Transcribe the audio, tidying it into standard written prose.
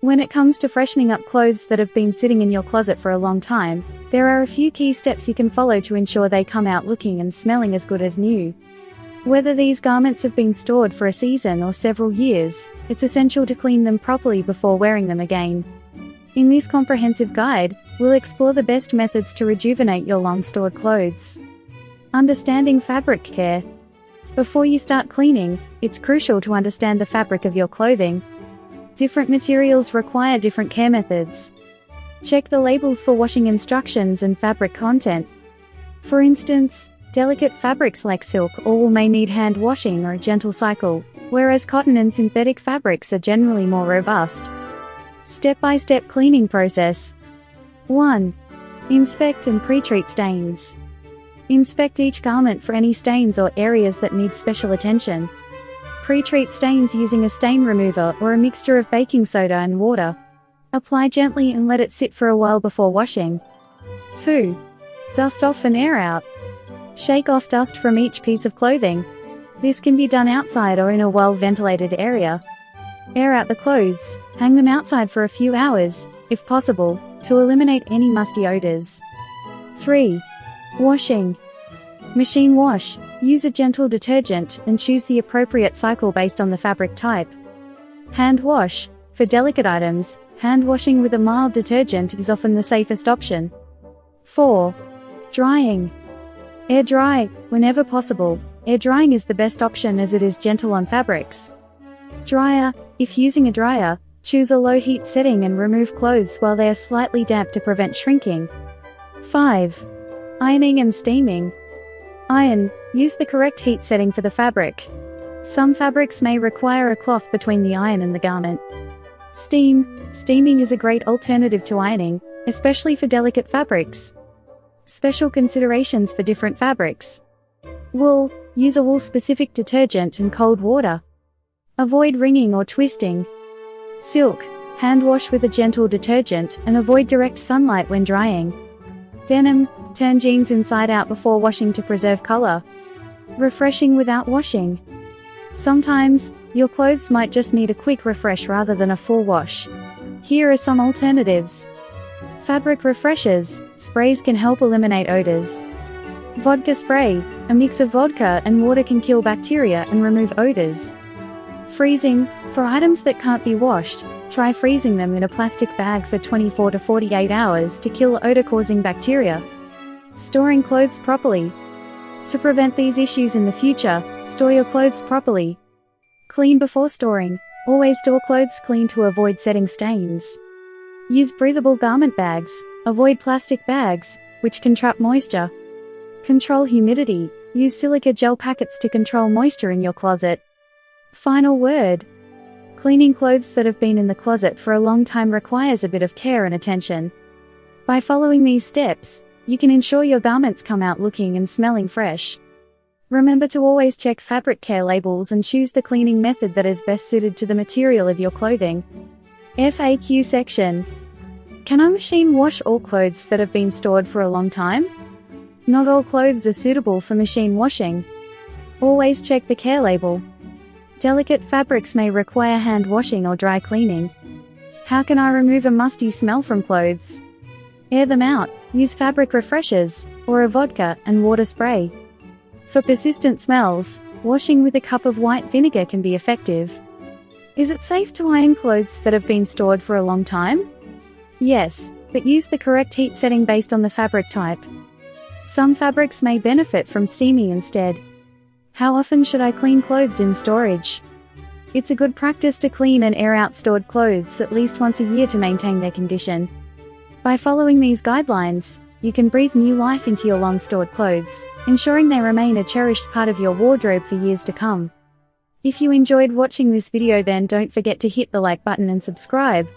When it comes to freshening up clothes that have been sitting in your closet for a long time, there are a few key steps you can follow to ensure they come out looking and smelling as good as new. Whether these garments have been stored for a season or several years, it's essential to clean them properly before wearing them again. In this comprehensive guide, we'll explore the best methods to rejuvenate your long-stored clothes. Understanding fabric care. Before you start cleaning, it's crucial to understand the fabric of your clothing. Different materials require different care methods. Check the labels for washing instructions and fabric content. For instance, delicate fabrics like silk or wool may need hand washing or a gentle cycle, whereas cotton and synthetic fabrics are generally more robust. Step-by-step cleaning process. 1. Inspect and pre-treat stains. Inspect each garment for any stains or areas that need special attention. Pre-treat stains using a stain remover or a mixture of baking soda and water. Apply gently and let it sit for a while before washing. 2. Dust off and air out. Shake off dust from each piece of clothing. This can be done outside or in a well-ventilated area. Air out the clothes, hang them outside for a few hours, if possible, to eliminate any musty odors. 3. Washing. Machine wash. Use a gentle detergent and choose the appropriate cycle based on the fabric type. Hand wash. For delicate items, hand washing with a mild detergent is often the safest option. 4. Drying. Air dry, whenever possible. Air drying is the best option as it is gentle on fabrics. Dryer. If using a dryer, choose a low heat setting and remove clothes while they are slightly damp to prevent shrinking. 5. Ironing and steaming. Iron. Use the correct heat setting for the fabric. Some fabrics may require a cloth between the iron and the garment. Steam. Steaming is a great alternative to ironing, especially for delicate fabrics. Special considerations for different fabrics. Wool. Use a wool-specific detergent and cold water. Avoid wringing or twisting. Silk. Hand wash with a gentle detergent and avoid direct sunlight when drying. Denim. Turn jeans inside out before washing to preserve color. Refreshing without washing. Sometimes, your clothes might just need a quick refresh rather than a full wash. Here are some alternatives. Fabric refreshers. Sprays can help eliminate odors. Vodka spray. A mix of vodka and water can kill bacteria and remove odors. Freezing. For items that can't be washed, try freezing them in a plastic bag for 24 to 48 hours to kill odor-causing bacteria. Storing clothes properly. To prevent these issues in the future, store your clothes properly. Clean before storing. Always store clothes clean to avoid setting stains. Use breathable garment bags. Avoid plastic bags, which can trap moisture. Control humidity. Use silica gel packets to control moisture in your closet. Final word. Cleaning clothes that have been in the closet for a long time requires a bit of care and attention. By following these steps, you can ensure your garments come out looking and smelling fresh. Remember to always check fabric care labels and choose the cleaning method that is best suited to the material of your clothing. FAQ section. Can I machine wash all clothes that have been stored for a long time? Not all clothes are suitable for machine washing. Always check the care label. Delicate fabrics may require hand washing or dry cleaning. How can I remove a musty smell from clothes? Air them out. Use fabric refreshers, or a vodka and water spray. For persistent smells, washing with a cup of white vinegar can be effective. Is it safe to iron clothes that have been stored for a long time? Yes, but use the correct heat setting based on the fabric type. Some fabrics may benefit from steaming instead. How often should I clean clothes in storage? It's a good practice to clean and air out stored clothes at least once a year to maintain their condition. By following these guidelines, you can breathe new life into your long-stored clothes, ensuring they remain a cherished part of your wardrobe for years to come. If you enjoyed watching this video, then don't forget to hit the like button and subscribe.